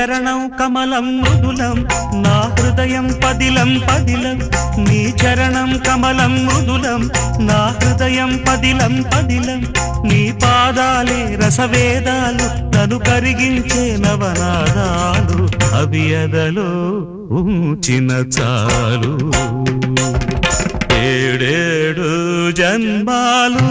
చరణం కమలం మృదులం నా హృదయం పదిలం పదిలం నీ చరణం కమలం మృదులం నా హృదయం పదిలం పదిలం నీ పాదాలే రసవేదాలు తను కరిగించే నవనాదాలు అవి ఎదలో ఉంచిన చాలు ఏడేడు జన్మాలు